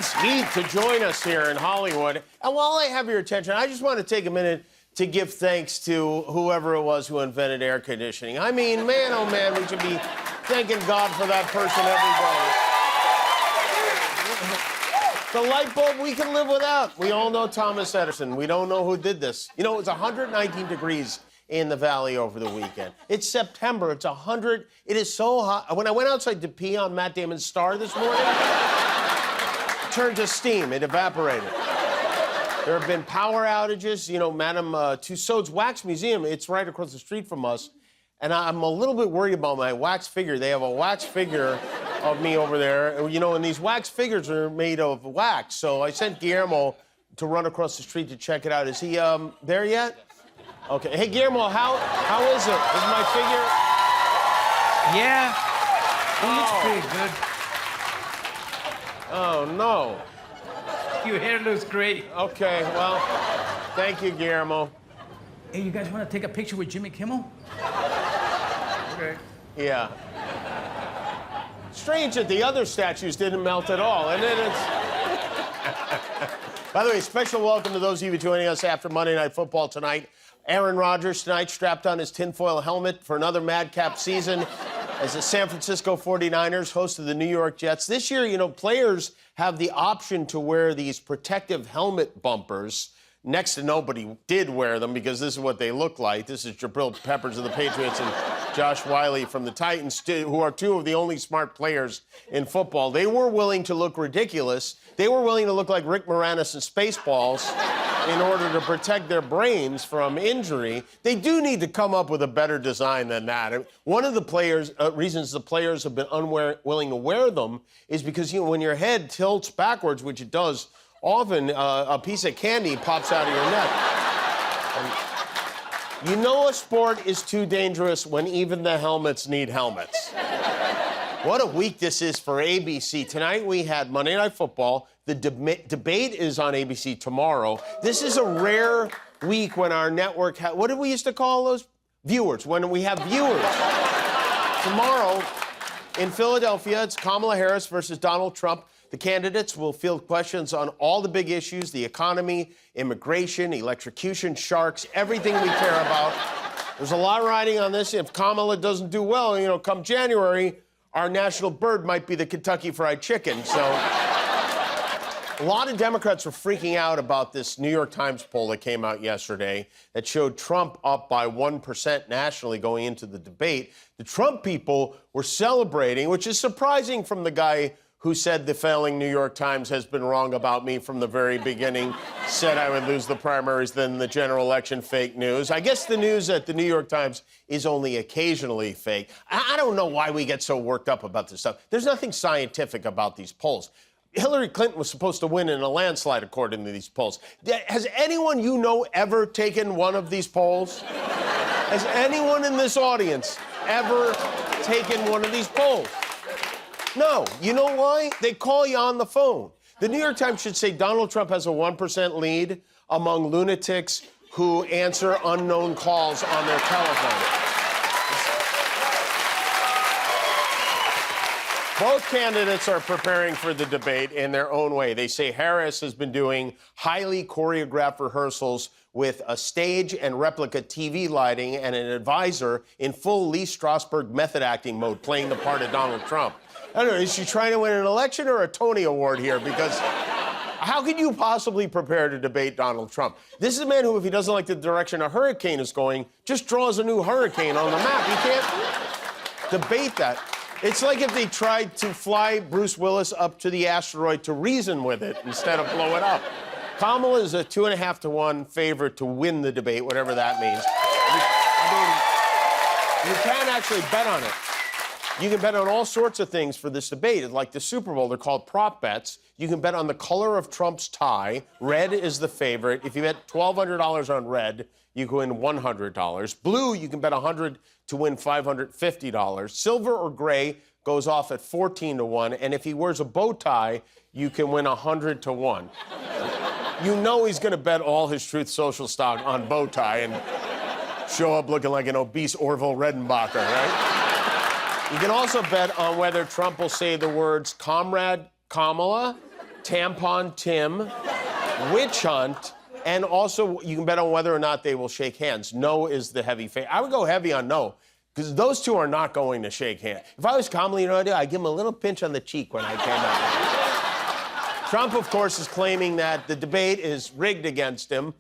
Vince Heath to join us here in Hollywood. And while I have your attention, I just want to take a minute to give thanks to whoever it was who invented air conditioning. I mean, man, oh man, we should be thanking God for that person every day. The light bulb we can live without. We all know Thomas Edison. We don't know who did this. You know, it was 119 degrees in the valley over the weekend. It's September. It's 100. It is so hot. When I went outside to pee on Matt Damon's star this morning, it turned to steam. It evaporated. There have been power outages. You know, Madame Tussauds Wax Museum, it's right across the street from us. And I'm a little bit worried about my wax figure. They have a wax figure of me over there. You know, and these wax figures are made of wax. So I sent Guillermo to run across the street to check it out. Is he there yet? Okay. Hey, Guillermo, how is it? Is my figure? Yeah. It looks pretty good. Oh, no. Your hair looks great. Okay, well, thank you, Guillermo. Hey, you guys want to take a picture with Jimmy Kimmel? Okay. Yeah. Strange that the other statues didn't melt at all, and then it's... By the way, special welcome to those of you joining us after Monday Night Football tonight. Aaron Rodgers tonight strapped on his tinfoil helmet for another madcap season as the San Francisco 49ers hosted the New York Jets. This year, you know, players have the option to wear these protective helmet bumpers. Next to nobody did wear them because this is what they look like. This is Jabril Peppers of the Patriots and Josh Wiley from the Titans, who are two of the only smart players in football. They were willing to look ridiculous. They were willing to look like Rick Moranis and Spaceballs in order to protect their brains from injury. They do need to come up with a better design than that. One of the reasons the players have been unwilling to wear them is because, you know, when your head tilts backwards, which it does, often a piece of candy pops out of your neck. And you know a sport is too dangerous when even the helmets need helmets. What a week this is for ABC. Tonight we had Monday Night Football. The debate is on ABC tomorrow. This is a rare week when our network what did we used to call those? Viewers. When we have viewers. Tomorrow in Philadelphia, it's Kamala Harris versus Donald Trump. The candidates will field questions on all the big issues, the economy, immigration, electrocution, sharks, everything we care about. There's a lot riding on this. If Kamala doesn't do well, you know, come January, our national bird might be the Kentucky Fried Chicken. So a lot of Democrats were freaking out about this New York Times poll that came out yesterday that showed Trump up by 1% nationally going into the debate. The Trump people were celebrating, which is surprising from the guy who said the failing New York Times has been wrong about me from the very beginning, said I would lose the primaries, then the general election, fake news. I guess the news at the New York Times is only occasionally fake. I don't know why we get so worked up about this stuff. There's nothing scientific about these polls. Hillary Clinton was supposed to win in a landslide, according to these polls. Has anyone you know ever taken one of these polls? Has anyone in this audience ever taken one of these polls? No. You know why? They call you on the phone. The New York Times should say Donald Trump has a 1% lead among lunatics who answer unknown calls on their telephone. Both candidates are preparing for the debate in their own way. They say Harris has been doing highly choreographed rehearsals with a stage and replica TV lighting and an advisor in full Lee Strasberg method acting mode playing the part of Donald Trump. I don't know, is she trying to win an election or a Tony Award here? Because how could you possibly prepare to debate Donald Trump? This is a man who, if he doesn't like the direction a hurricane is going, just draws a new hurricane on the map. He can't debate that. It's like if they tried to fly Bruce Willis up to the asteroid to reason with it instead of blow it up. Kamala is a 2.5 to 1 favorite to win the debate, whatever that means. You can actually bet on it. You can bet on all sorts of things for this debate. Like the Super Bowl, they're called prop bets. You can bet on the color of Trump's tie. Red is the favorite. If you bet $1,200 on red, you can win $100. Blue, you can bet $100 to win $550. Silver or gray goes off at 14 to 1. And if he wears a bow tie, you can win 100 to 1. You know he's going to bet all his Truth Social stock on bow tie and show up looking like an obese Orville Redenbacher, right? You can also bet on whether Trump will say the words Comrade Kamala Tampon Tim, Witch Hunt, and also you can bet on whether or not they will shake hands. No is the heavy favorite. I would go heavy on no, because those two are not going to shake hands. If I was Kamala, you know what I'd do? I'd give him a little pinch on the cheek when I came out. Trump, of course, is claiming that the debate is rigged against him,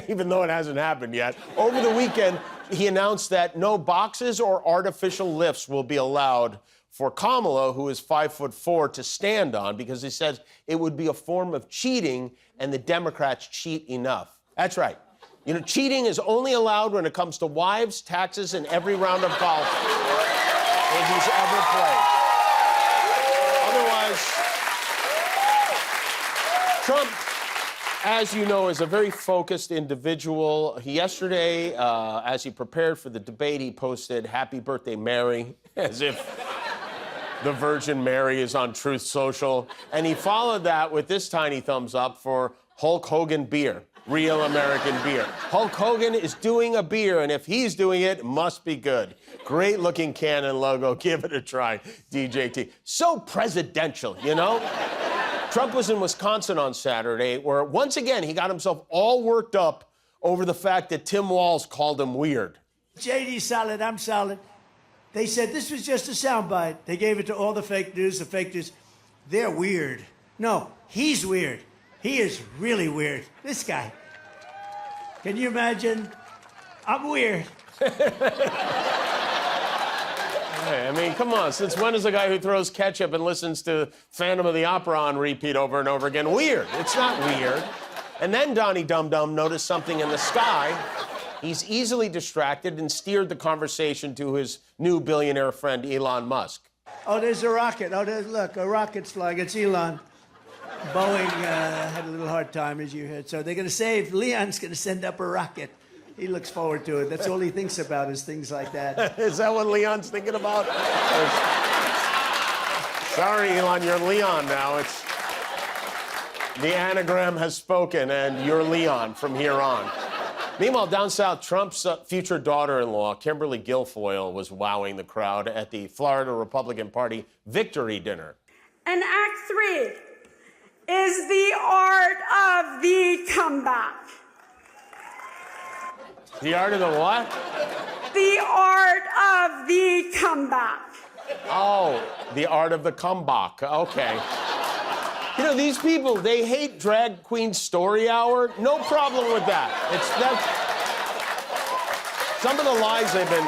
even though it hasn't happened yet. Over the weekend, he announced that no boxes or artificial lifts will be allowed for Kamala, who is 5'4", to stand on, because he says it would be a form of cheating, and the Democrats cheat enough. That's right. You know, cheating is only allowed when it comes to wives, taxes, and every round of golf that he's ever played. Otherwise, Trump, as you know, is a very focused individual. Yesterday, as he prepared for the debate, he posted, "Happy birthday, Mary," as if the Virgin Mary is on Truth Social. And he followed that with this tiny thumbs up for Hulk Hogan beer, real American beer. Hulk Hogan is doing a beer, and if he's doing it, it must be good. Great looking Canon logo. Give it a try, DJT. So presidential, you know? Trump was in Wisconsin on Saturday, where once again he got himself all worked up over the fact that Tim Walz called him weird. JD's solid, I'm solid. They said this was just a soundbite. They gave it to all the fake news. The fake news, they're weird. No, he's weird. He is really weird. This guy. Can you imagine? I'm weird. Hey, I mean, come on. Since when is a guy who throws ketchup and listens to Phantom of the Opera on repeat over and over again weird? It's not weird. And then Donnie Dum Dum noticed something in the sky. He's easily distracted and steered the conversation to his new billionaire friend, Elon Musk. Oh, there's a rocket. Oh, look, a rocket's flying. It's Elon. Boeing had a little hard time, as you heard. So they're going to save. Leon's going to send up a rocket. He looks forward to it. That's all he thinks about is things like that. Is that what Leon's thinking about? Sorry, Elon, you're Leon now. The anagram has spoken, and you're Leon from here on. Meanwhile, down south, Trump's future daughter-in-law, Kimberly Guilfoyle, was wowing the crowd at the Florida Republican Party victory dinner. And Act 3 is the art of the comeback. The art of the what? The art of the comeback. Oh, the art of the comeback. Okay. You know, these people, they hate Drag Queen Story Hour. No problem with that. Some of the lies they've been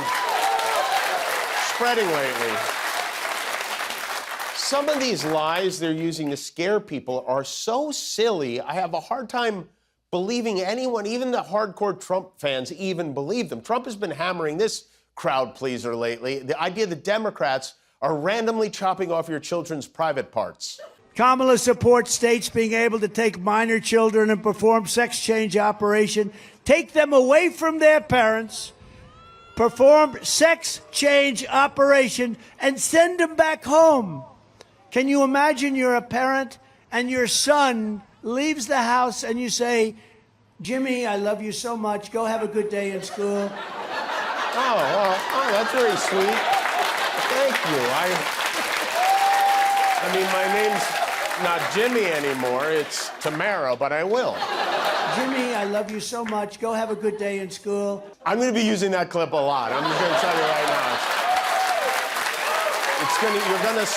spreading lately. Some of these lies they're using to scare people are so silly, I have a hard time believing anyone, even the hardcore Trump fans, even believe them. Trump has been hammering this crowd pleaser lately. The idea that Democrats are randomly chopping off your children's private parts. Kamala supports states being able to take minor children and perform sex change operation, take them away from their parents, perform sex change operation, and send them back home. Can you imagine you're a parent and your son leaves the house and you say, "Jimmy, I love you so much. Go have a good day in school." Oh, that's very sweet. Thank you. I mean, my name's not Jimmy anymore. It's Tamara, but I will. "Jimmy, I love you so much. Go have a good day in school." I'm going to be using that clip a lot. I'm just going to tell you right now. You're going to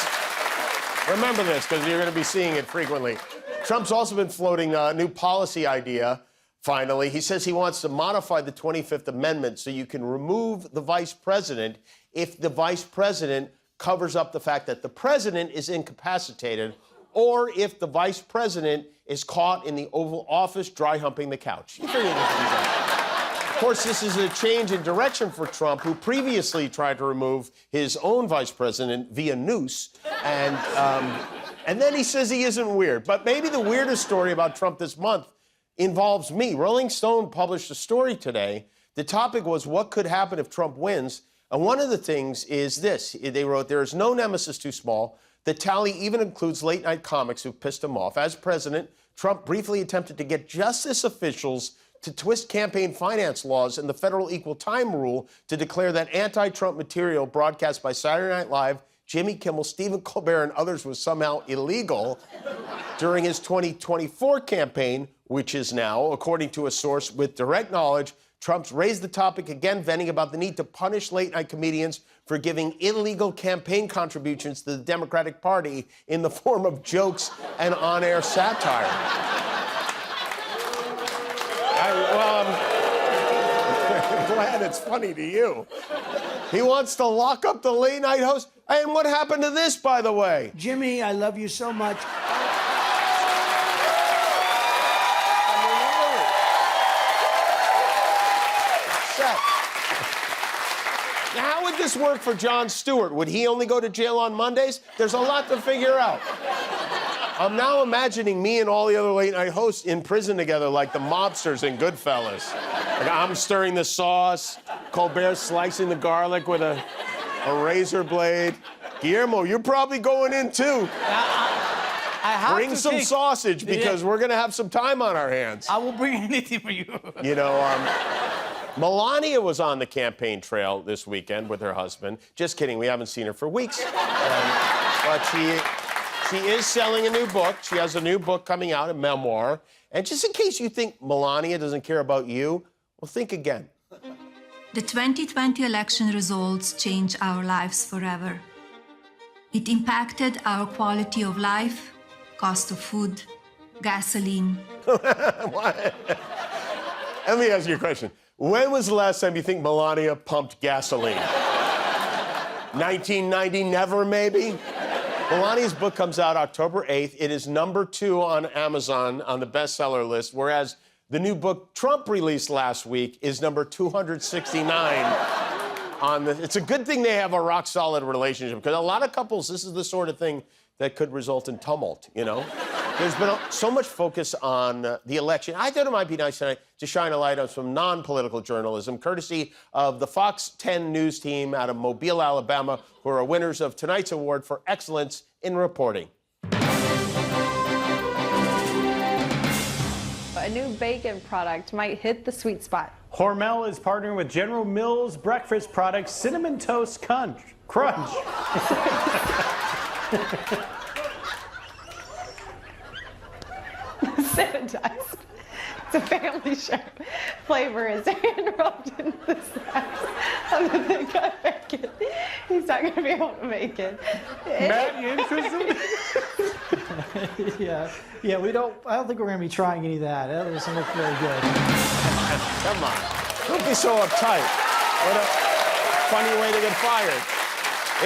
remember this because you're going to be seeing it frequently. Trump's also been floating a new policy idea, finally. He says he wants to modify the 25th Amendment so you can remove the vice president if the vice president covers up the fact that the president is incapacitated or if the vice president is caught in the Oval Office dry humping the couch. You figure this would be done. Of course, this is a change in direction for Trump, who previously tried to remove his own vice president via noose. And then he says he isn't weird. But maybe the weirdest story about Trump this month involves me. Rolling Stone published a story today. The topic was what could happen if Trump wins. And one of the things is this. They wrote, "There is no nemesis too small. The tally even includes late-night comics who pissed him off. As president, Trump briefly attempted to get justice officials to twist campaign finance laws and the federal equal time rule to declare that anti-Trump material broadcast by Saturday Night Live, Jimmy Kimmel, Stephen Colbert, and others was somehow illegal during his 2024 campaign, which is now, according to a source with direct knowledge, Trump's raised the topic again, venting about the need to punish late-night comedians for giving illegal campaign contributions to the Democratic Party in the form of jokes and on-air satire. I'm glad it's funny to you. He wants to lock up the late-night host. And what happened to this, by the way? Jimmy, I love you so much. Now, how would this work for Jon Stewart? Would he only go to jail on Mondays? There's a lot to figure out. I'm now imagining me and all the other late-night hosts in prison together like the mobsters in Goodfellas. Like I'm stirring the sauce, Colbert slicing the garlic with a razor blade. Guillermo, you're probably going in, too. I have Bring to some take... sausage because we're going to have some time on our hands. I will bring anything for you. You know, Melania was on the campaign trail this weekend with her husband. Just kidding, we haven't seen her for weeks. But she is selling a new book. She has a new book coming out, a memoir. And just in case you think Melania doesn't care about you, well, think again. The 2020 election results changed our lives forever. It impacted our quality of life, cost of food, gasoline. Let me ask you a question. When was the last time you think Melania pumped gasoline? 1990, never, maybe? Melania's book comes out October 8th. It is #2 on Amazon on the bestseller list, whereas the new book Trump released last week is number 269 on the... It's a good thing they have a rock-solid relationship, because a lot of couples, this is the sort of thing that could result in tumult, you know? There's been so much focus on the election. I thought it might be nice tonight to shine a light on some non-political journalism, courtesy of the Fox 10 News team out of Mobile, Alabama, who are winners of tonight's award for excellence in reporting. A new bacon product might hit the sweet spot. Hormel is partnering with General Mills breakfast product Cinnamon Toast Crunch. Sanitized. It's a family show. Flavor is hand-rolled into the snacks of the thick-cut bacon. He's not going to be able to make it. Matt, you interested? Yeah, I don't think we're going to be trying any of that. That doesn't look very good. Come on. Don't be so uptight. What a funny way to get fired.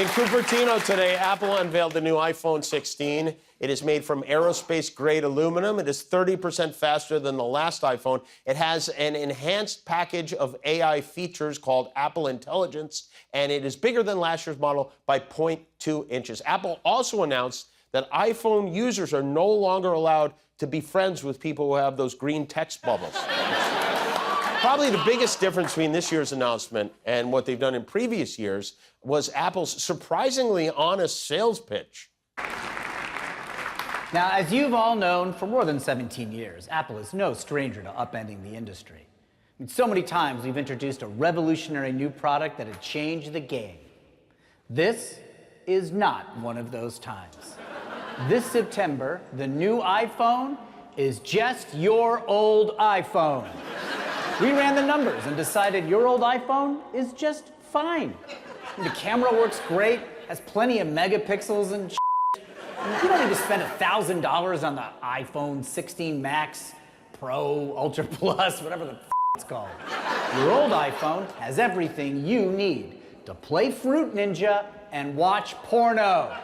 In Cupertino today, Apple unveiled the new iPhone 16. It is made from aerospace-grade aluminum. It is 30% faster than the last iPhone. It has an enhanced package of AI features called Apple Intelligence, and it is bigger than last year's model by 0.2 inches. Apple also announced that iPhone users are no longer allowed to be friends with people who have those green text bubbles. Probably the biggest difference between this year's announcement and what they've done in previous years was Apple's surprisingly honest sales pitch. Now, as you've all known, for more than 17 years, Apple is no stranger to upending the industry. I mean, so many times we've introduced a revolutionary new product that had changed the game. This is not one of those times. This September, the new iPhone is just your old iPhone. We ran the numbers and decided your old iPhone is just fine. The camera works great, has plenty of megapixels and shit. You don't need to spend $1,000 on the iPhone 16 Max Pro, Ultra Plus, whatever the it's called. Your old iPhone has everything you need to play Fruit Ninja and watch porno.